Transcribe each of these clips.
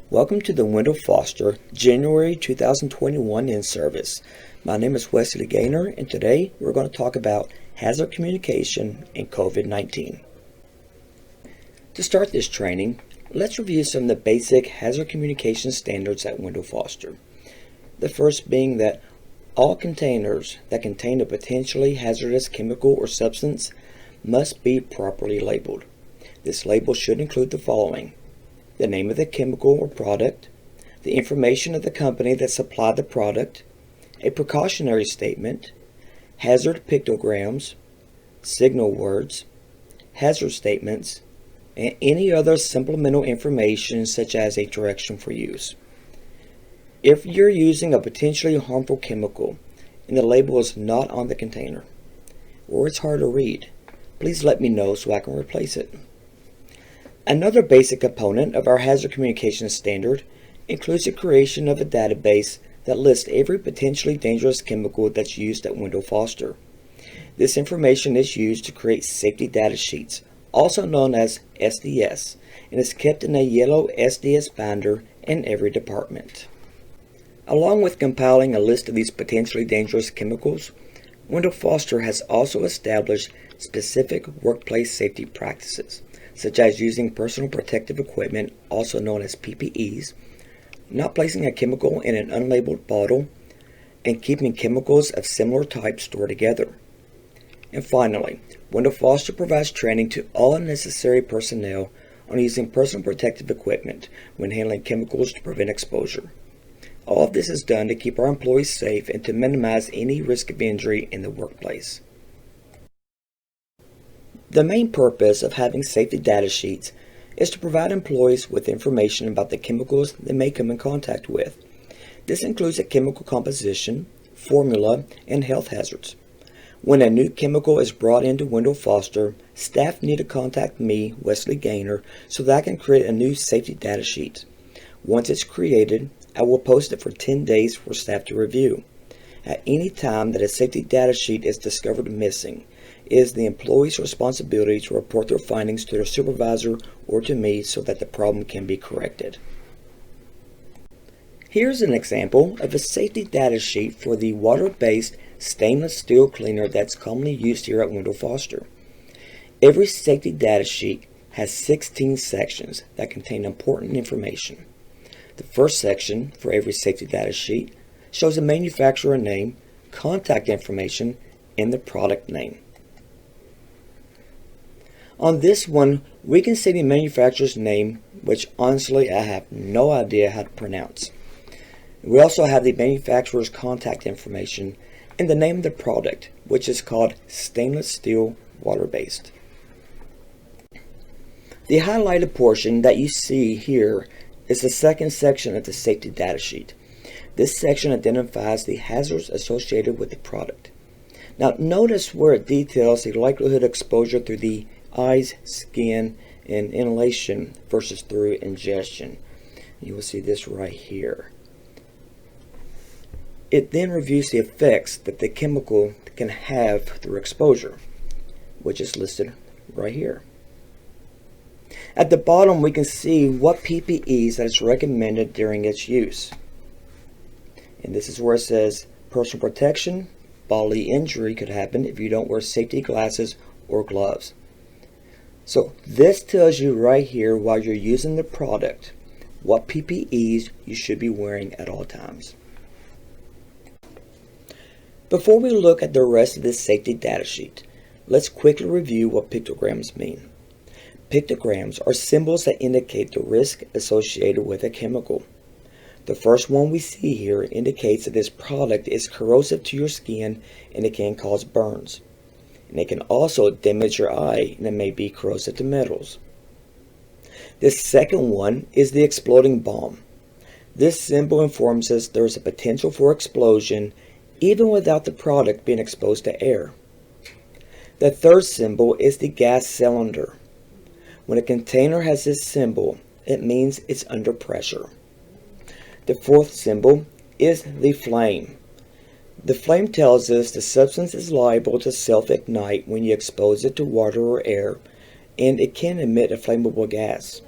Welcome to the Wendell Foster January 2021 in-service. My name is Wesley Gaynor, and today we're going to talk about hazard communication and COVID-19. To start this training, let's review some of the basic hazard communication standards at Wendell Foster. The first being that all containers that contain a potentially hazardous chemical or substance must be properly labeled. This label should include the following: the name of the chemical or product, the information of the company that supplied the product, a precautionary statement, hazard pictograms, signal words, hazard statements, and any other supplemental information such as a direction for use. If you're using a potentially harmful chemical and the label is not on the container, or it's hard to read, please let me know so I can replace it. Another basic component of our hazard communication standard includes the creation of a database that lists every potentially dangerous chemical that's used at Wendell Foster. This information is used to create safety data sheets, also known as SDS, and is kept in a yellow SDS binder in every department. Along with compiling a list of these potentially dangerous chemicals, Wendell Foster has also established specific workplace safety practices, such as using personal protective equipment, also known as PPEs, not placing a chemical in an unlabeled bottle, and keeping chemicals of similar types stored together. And finally, Wendell Foster provides training to all necessary personnel on using personal protective equipment when handling chemicals to prevent exposure. All of this is done to keep our employees safe and to minimize any risk of injury in the workplace. The main purpose of having safety data sheets is to provide employees with information about the chemicals they may come in contact with. This includes a chemical composition, formula, and health hazards. When a new chemical is brought into Wendell Foster, staff need to contact me, Wesley Gaynor, so that I can create a new safety data sheet. Once it's created, I will post it for 10 days for staff to review. At any time that a safety data sheet is discovered missing, it is the employee's responsibility to report their findings to their supervisor or to me so that the problem can be corrected. Here's an example of a safety data sheet for the water-based stainless steel cleaner that's commonly used here at Wendell Foster. Every safety data sheet has 16 sections that contain important information. The first section for every safety data sheet shows the manufacturer name, contact information, and the product name. On this one, we can see the manufacturer's name, which honestly I have no idea how to pronounce. We also have the manufacturer's contact information and the name of the product, which is called stainless steel water-based. The highlighted portion that you see here is the second section of the safety data sheet. This section identifies the hazards associated with the product. Now notice where it details the likelihood of exposure through the eyes, skin, and inhalation versus through ingestion. You will see this right here. It then reviews the effects that the chemical can have through exposure, which is listed right here. At the bottom, we can see what PPEs that is recommended during its use. And this is where it says personal protection. Bodily injury could happen if you don't wear safety glasses or gloves. So this tells you right here while you're using the product what PPEs you should be wearing at all times. Before we look at the rest of this safety data sheet, let's quickly review what pictograms mean. Pictograms are symbols that indicate the risk associated with a chemical. The first one we see here indicates that this product is corrosive to your skin and it can cause burns. And it can also damage your eye, and it may be corrosive to metals. The second one is the exploding bomb. This symbol informs us there is a potential for explosion even without the product being exposed to air. The third symbol is the gas cylinder. When a container has this symbol, it means it's under pressure. The fourth symbol is the flame. The flame tells us the substance is liable to self-ignite when you expose it to water or air, and it can emit a flammable gas.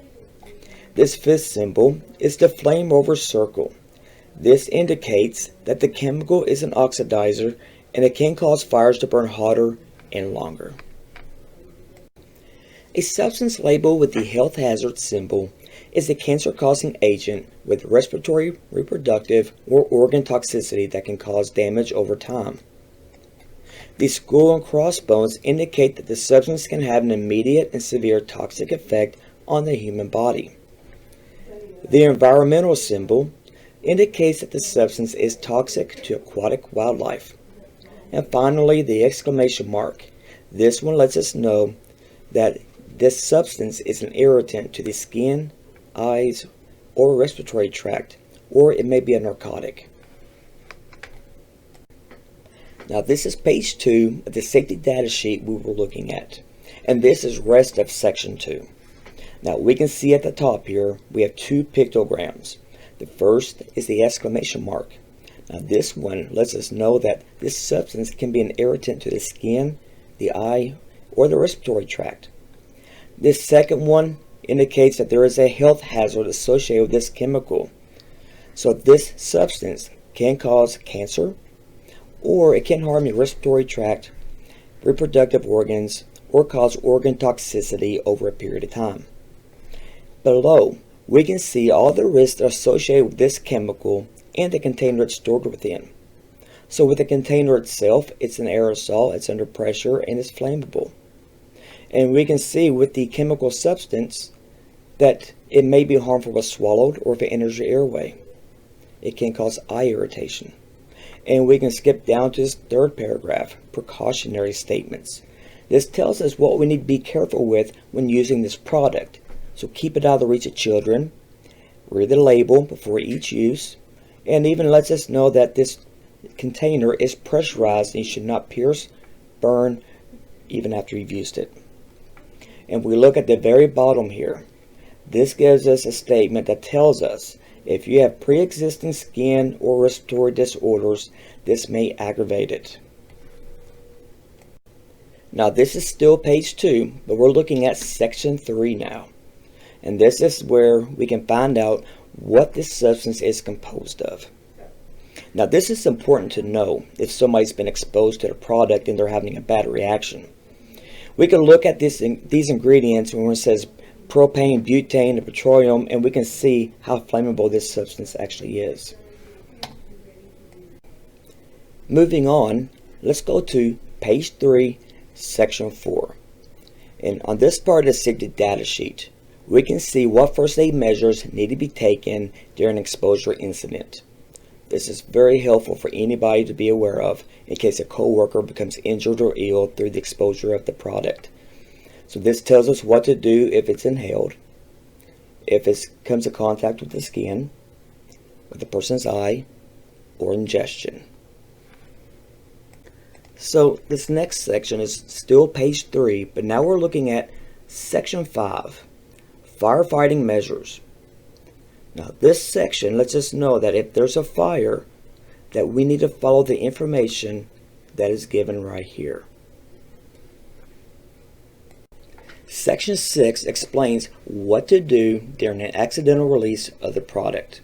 This fifth symbol is the flame over circle. This indicates that the chemical is an oxidizer and it can cause fires to burn hotter and longer. A substance labeled with the health hazard symbol is a cancer-causing agent with respiratory, reproductive, or organ toxicity that can cause damage over time. The skull and crossbones indicate that the substance can have an immediate and severe toxic effect on the human body. The environmental symbol indicates that the substance is toxic to aquatic wildlife. And finally, the exclamation mark. This one lets us know that this substance is an irritant to the skin, eyes, or respiratory tract, or it may be a narcotic. Now this is page 2 of the safety data sheet we were looking at, and this is rest of section 2. Now we can see at the top here we have 2 pictograms. The first is the exclamation mark. Now this one lets us know that this substance can be an irritant to the skin, the eye, or the respiratory tract. This second one indicates that there is a health hazard associated with this chemical. So this substance can cause cancer, or it can harm your respiratory tract, reproductive organs, or cause organ toxicity over a period of time. Below, we can see all the risks associated with this chemical and the container it's stored within. So with the container itself, it's an aerosol, it's under pressure, and it's flammable. And we can see with the chemical substance that it may be harmful if swallowed or if it enters your airway. It can cause eye irritation. And we can skip down to this third paragraph, precautionary statements. This tells us what we need to be careful with when using this product. So keep it out of the reach of children, read the label before each use, and even lets us know that this container is pressurized and you should not pierce, burn, even after you've used it. And we look at the very bottom here. This gives us a statement that tells us if you have pre-existing skin or respiratory disorders, this may aggravate it. Now this is still page 2, but we're looking at section 3 now. And this is where we can find out what this substance is composed of. Now this is important to know if somebody's been exposed to the product and they're having a bad reaction. We can look at these ingredients when it says propane, butane, and petroleum, and we can see how flammable this substance actually is. Moving on, let's go to page 3, section 4. And on this part of the safety data sheet, we can see what first aid measures need to be taken during an exposure incident. This is very helpful for anybody to be aware of in case a coworker becomes injured or ill through the exposure of the product. So this tells us what to do if it's inhaled, if it comes in contact with the skin, with the person's eye, or ingestion. So this next section is still page 3, but now we're looking at section 5, firefighting measures. Now this section lets us know that if there's a fire, that we need to follow the information that is given right here. Section 6 explains what to do during an accidental release of the product.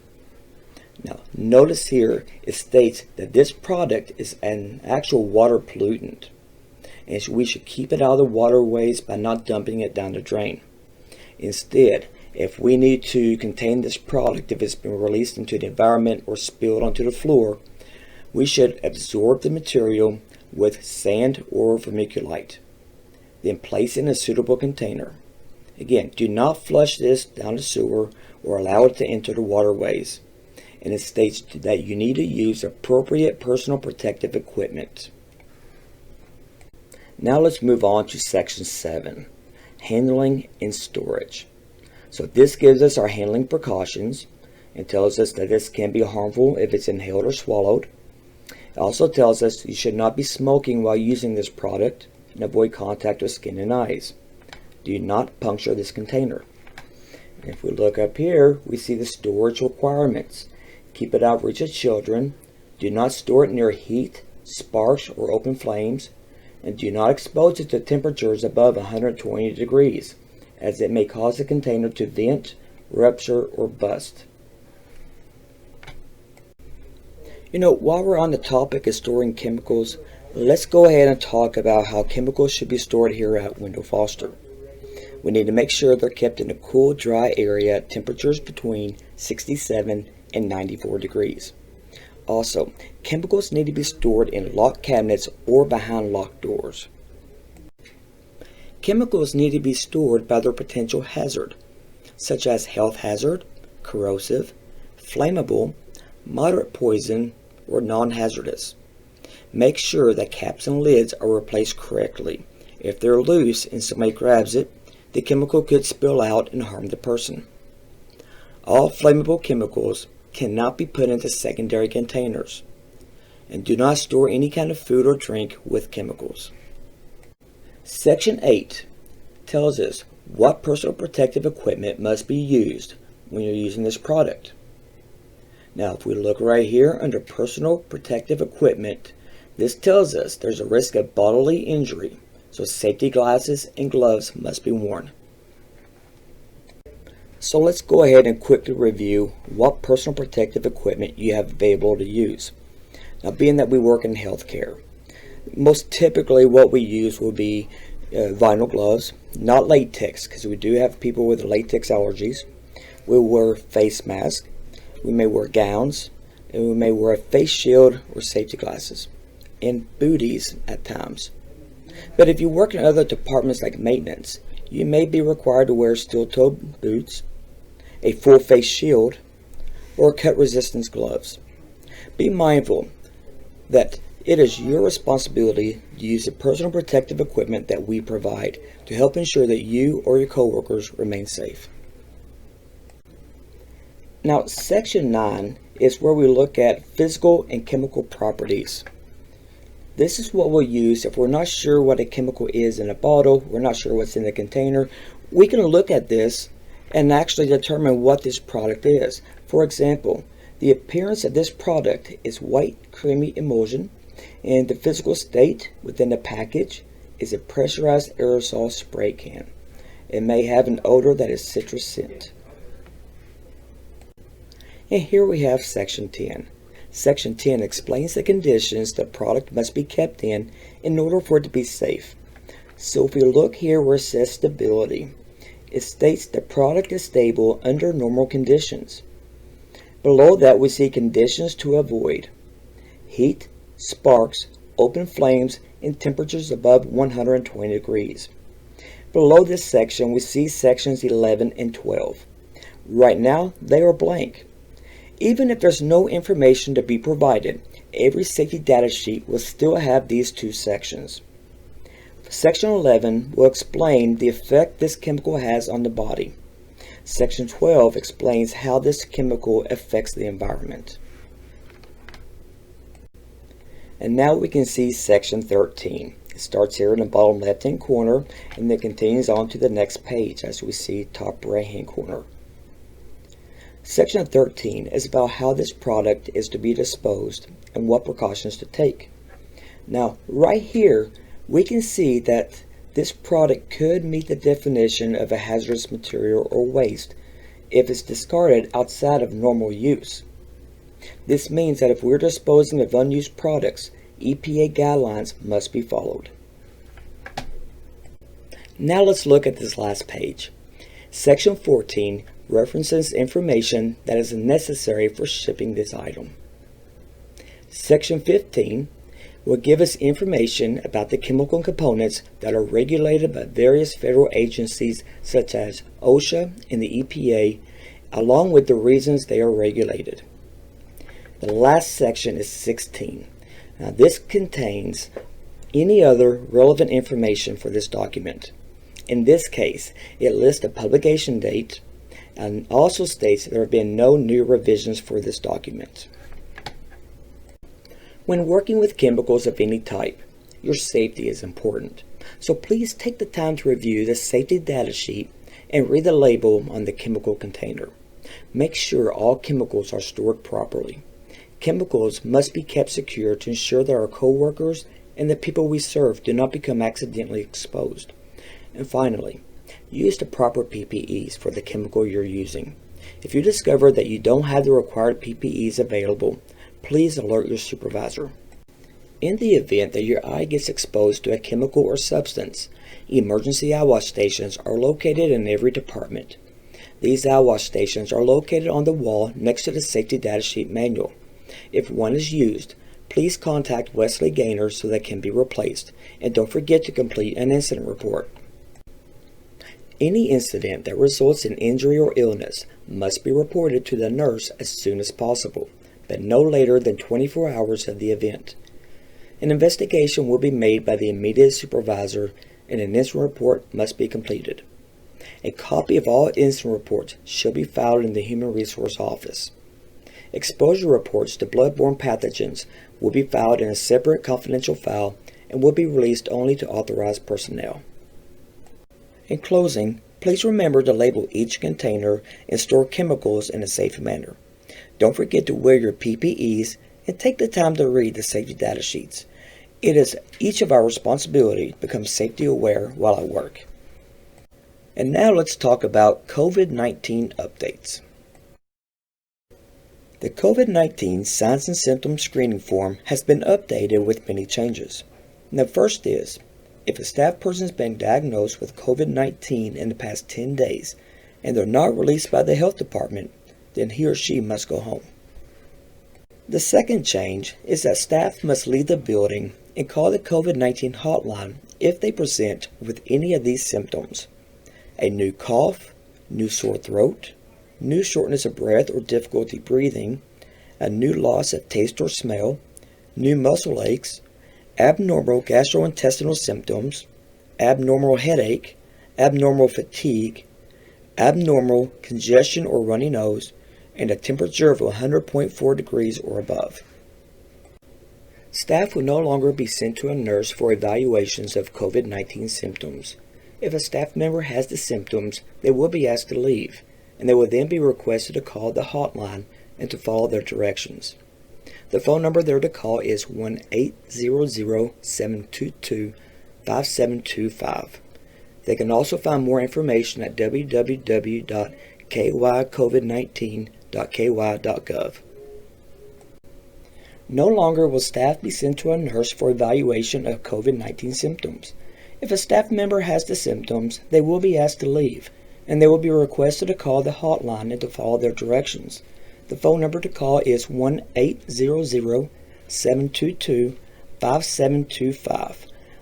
Now notice here it states that this product is an actual water pollutant, and we should keep it out of the waterways by not dumping it down the drain. Instead, if we need to contain this product, if it's been released into the environment or spilled onto the floor, we should absorb the material with sand or vermiculite. Then place it in a suitable container. Again, do not flush this down the sewer or allow it to enter the waterways. And it states that you need to use appropriate personal protective equipment. Now let's move on to section 7, handling and storage. So this gives us our handling precautions and tells us that this can be harmful if it's inhaled or swallowed. It also tells us you should not be smoking while using this product and avoid contact with skin and eyes. Do not puncture this container. And if we look up here, we see the storage requirements. Keep it out of reach of children. Do not store it near heat, sparks, or open flames. And do not expose it to temperatures above 120 degrees, as it may cause the container to vent rupture, or bust. While we're on the topic of storing chemicals, let's go ahead and talk about how chemicals should be stored here at Wendell Foster. We need to make sure they're kept in a cool, dry area at temperatures between 67 and 94 degrees. Also, chemicals need to be stored in locked cabinets or behind locked doors. Chemicals need to be stored by their potential hazard, such as health hazard, corrosive, flammable, moderate poison, or non-hazardous. Make sure that caps and lids are replaced correctly. If they're loose and somebody grabs it, the chemical could spill out and harm the person. All flammable chemicals cannot be put into secondary containers. And do not store any kind of food or drink with chemicals. Section 8 tells us what personal protective equipment must be used when you're using this product. Now, if we look right here under personal protective equipment, this tells us there's a risk of bodily injury, so safety glasses and gloves must be worn. So let's go ahead and quickly review what personal protective equipment you have available to use. Now, being that we work in healthcare, most typically what we use will be vinyl gloves, not latex, because we do have people with latex allergies. We'll wear face masks. We may wear gowns, and we may wear a face shield or safety glasses, and booties at times. But if you work in other departments like maintenance, you may be required to wear steel-toed boots, a full face shield, or cut resistance gloves. Be mindful that it is your responsibility to use the personal protective equipment that we provide to help ensure that you or your coworkers remain safe. Now, Section 9 is where we look at physical and chemical properties. This is what we'll use if we're not sure what a chemical is in a bottle, we're not sure what's in the container. We can look at this and actually determine what this product is. For example, the appearance of this product is white, creamy emulsion, and the physical state within the package is a pressurized aerosol spray can. It may have an odor that is citrus scent. And here we have Section 10. Section 10 explains the conditions the product must be kept in order for it to be safe. So if we look here where it says stability, it states the product is stable under normal conditions. Below that we see conditions to avoid: heat, sparks, open flames, and temperatures above 120 degrees. Below this section we see sections 11 and 12. Right now they are blank. Even if there's no information to be provided, every safety data sheet will still have these two sections. Section 11 will explain the effect this chemical has on the body. Section 12 explains how this chemical affects the environment. And now we can see Section 13. It starts here in the bottom left-hand corner and then continues on to the next page as we see top right-hand corner. Section 13 is about how this product is to be disposed and what precautions to take. Now, right here, we can see that this product could meet the definition of a hazardous material or waste if it's discarded outside of normal use. This means that if we're disposing of unused products, EPA guidelines must be followed. Now let's look at this last page. Section 14 references information that is necessary for shipping this item. Section 15 will give us information about the chemical components that are regulated by various federal agencies such as OSHA and the EPA, along with the reasons they are regulated. The last section is 16. Now this contains any other relevant information for this document. In this case, it lists the publication date and also states there have been no new revisions for this document. When working with chemicals of any type, your safety is important. So please take the time to review the safety data sheet and read the label on the chemical container. Make sure all chemicals are stored properly. Chemicals must be kept secure to ensure that our coworkers and the people we serve do not become accidentally exposed. And finally, use the proper PPEs for the chemical you're using. If you discover that you don't have the required PPEs available, please alert your supervisor. In the event that your eye gets exposed to a chemical or substance, emergency eye wash stations are located in every department. These eye wash stations are located on the wall next to the safety data sheet manual. If one is used, please contact Wesley Gaynor so that it can be replaced, and don't forget to complete an incident report. Any incident that results in injury or illness must be reported to the nurse as soon as possible, but no later than 24 hours of the event. An investigation will be made by the immediate supervisor, and an incident report must be completed. A copy of all incident reports shall be filed in the Human Resource Office. Exposure reports to bloodborne pathogens will be filed in a separate confidential file and will be released only to authorized personnel. In closing, please remember to label each container and store chemicals in a safe manner. Don't forget to wear your PPEs and take the time to read the safety data sheets. It is each of our responsibility to become safety aware while at work. And now let's talk about COVID-19 updates. The COVID-19 Signs and Symptoms Screening Form has been updated with many changes. The first is, if a staff person has been diagnosed with COVID-19 in the past 10 days and they're not released by the health department, then he or she must go home. The second change is that staff must leave the building and call the COVID-19 hotline if they present with any of these symptoms: a new cough, new sore throat, new shortness of breath or difficulty breathing, a new loss of taste or smell, new muscle aches, abnormal gastrointestinal symptoms, abnormal headache, abnormal fatigue, abnormal congestion or runny nose, and a temperature of 100.4 degrees or above. Staff will no longer be sent to a nurse for evaluations of COVID-19 symptoms. If a staff member has the symptoms, they will be asked to leave, and they will then be requested to call the hotline and to follow their directions. The phone number there to call is 1-800-722-5725. They can also find more information at www.kycovid19.ky.gov. No longer will staff be sent to a nurse for evaluation of COVID-19 symptoms. If a staff member has the symptoms, they will be asked to leave, and they will be requested to call the hotline and to follow their directions. The phone number to call is 1-800-722-5725.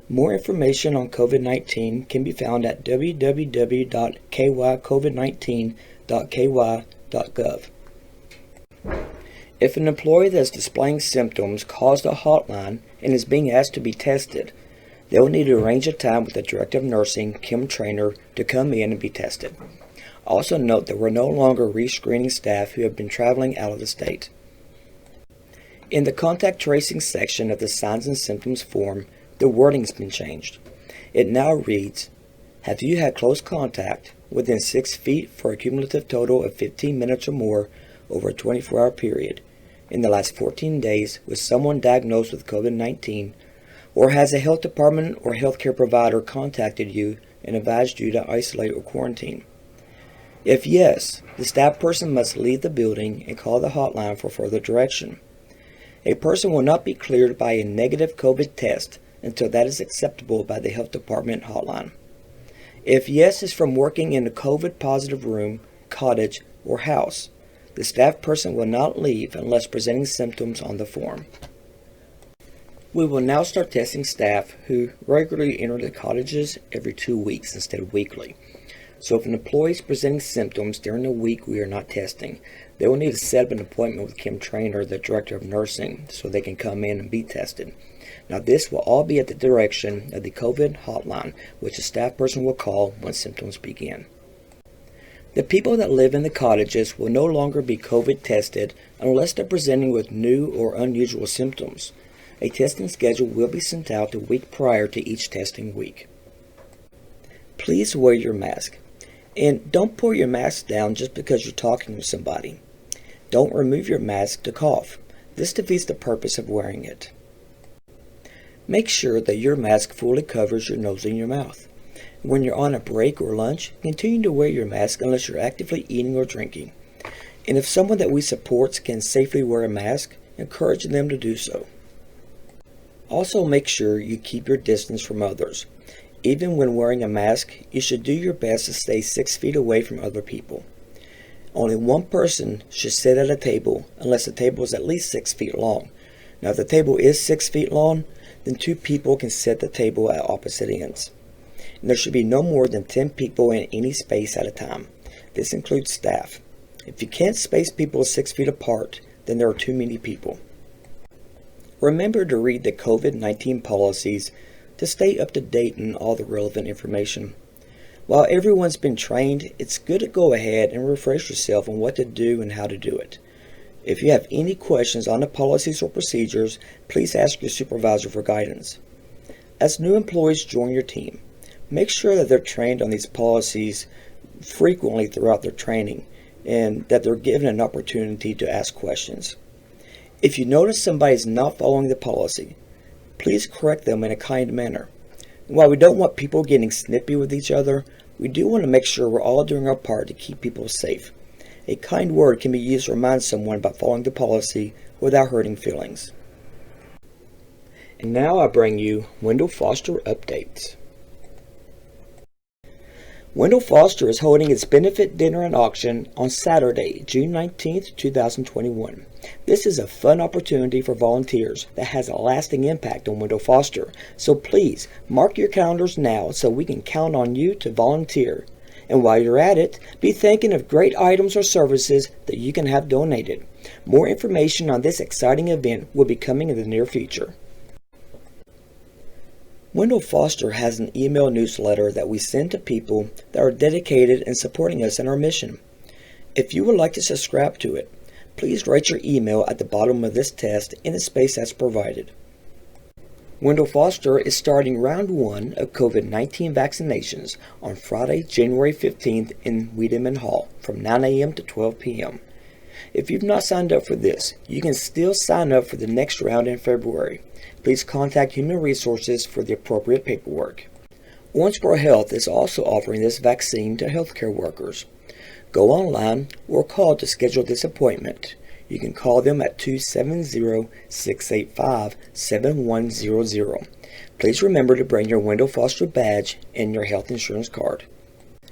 More information on COVID-19 can be found at www.kycovid19.ky.gov. If an employee that is displaying symptoms calls the hotline and is being asked to be tested, they will need to arrange a time with the Director of Nursing, Kim Trainer, to come in and be tested. Also note that we're no longer rescreening staff who have been traveling out of the state. In the contact tracing section of the Signs and Symptoms form, the wording has been changed. It now reads, have you had close contact within 6 feet for a cumulative total of 15 minutes or more over a 24-hour period in the last 14 days with someone diagnosed with COVID-19, or has a health department or healthcare provider contacted you and advised you to isolate or quarantine? If yes, the staff person must leave the building and call the hotline for further direction. A person will not be cleared by a negative COVID test until that is acceptable by the health department hotline. If yes is from working in a COVID positive room, cottage, or house, the staff person will not leave unless presenting symptoms on the form. We will now start testing staff who regularly enter the cottages every 2 weeks instead of weekly. So if an employee is presenting symptoms during the week we are not testing, they will need to set up an appointment with Kim Trainer, the Director of Nursing, so they can come in and be tested. Now this will all be at the direction of the COVID hotline, which the staff person will call when symptoms begin. The people that live in the cottages will no longer be COVID tested unless they're presenting with new or unusual symptoms. A testing schedule will be sent out the week prior to each testing week. Please wear your mask. And don't pull your mask down just because you're talking with somebody. Don't remove your mask to cough. This defeats the purpose of wearing it. Make sure that your mask fully covers your nose and your mouth. When you're on a break or lunch, continue to wear your mask unless you're actively eating or drinking. And if someone that we support can safely wear a mask, encourage them to do so. Also, make sure you keep your distance from others. Even when wearing a mask, you should do your best to stay 6 feet away from other people. Only one person should sit at a table unless the table is at least 6 feet long. Now, if the table is 6 feet long, then 2 people can sit at the table at opposite ends. And there should be no more than 10 people in any space at a time. This includes staff. If you can't space people 6 feet apart, then there are too many people. Remember to read the COVID-19 policies to stay up to date on all the relevant information. While everyone's been trained, it's good to go ahead and refresh yourself on what to do and how to do it. If you have any questions on the policies or procedures, please ask your supervisor for guidance. As new employees join your team, make sure that they're trained on these policies frequently throughout their training and that they're given an opportunity to ask questions. If you notice somebody is not following the policy, please correct them in a kind manner. While we don't want people getting snippy with each other, we do want to make sure we're all doing our part to keep people safe. A kind word can be used to remind someone about following the policy without hurting feelings. And now I bring you Wendell Foster updates. Wendell Foster is holding its benefit dinner and auction on Saturday, June 19th, 2021. This is a fun opportunity for volunteers that has a lasting impact on Wendell Foster. So please mark your calendars now so we can count on you to volunteer. And while you're at it, be thinking of great items or services that you can have donated. More information on this exciting event will be coming in the near future. Wendell Foster has an email newsletter that we send to people that are dedicated in supporting us in our mission. If you would like to subscribe to it, please write your email at the bottom of this test in the space that's provided. Wendell Foster is starting round 1 of COVID-19 vaccinations on Friday, January 15th in Wiedemann Hall from 9 a.m. to 12 p.m. If you've not signed up for this, you can still sign up for the next round in February. Please contact Human Resources for the appropriate paperwork. Owensboro Health is also offering this vaccine to healthcare workers. Go online or call to schedule this appointment. You can call them at 270-685-7100. Please remember to bring your Wendell Foster badge and your health insurance card.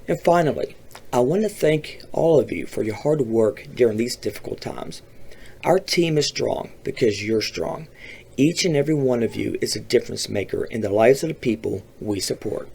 And finally, I want to thank all of you for your hard work during these difficult times. Our team is strong because you're strong. Each and every one of you is a difference maker in the lives of the people we support.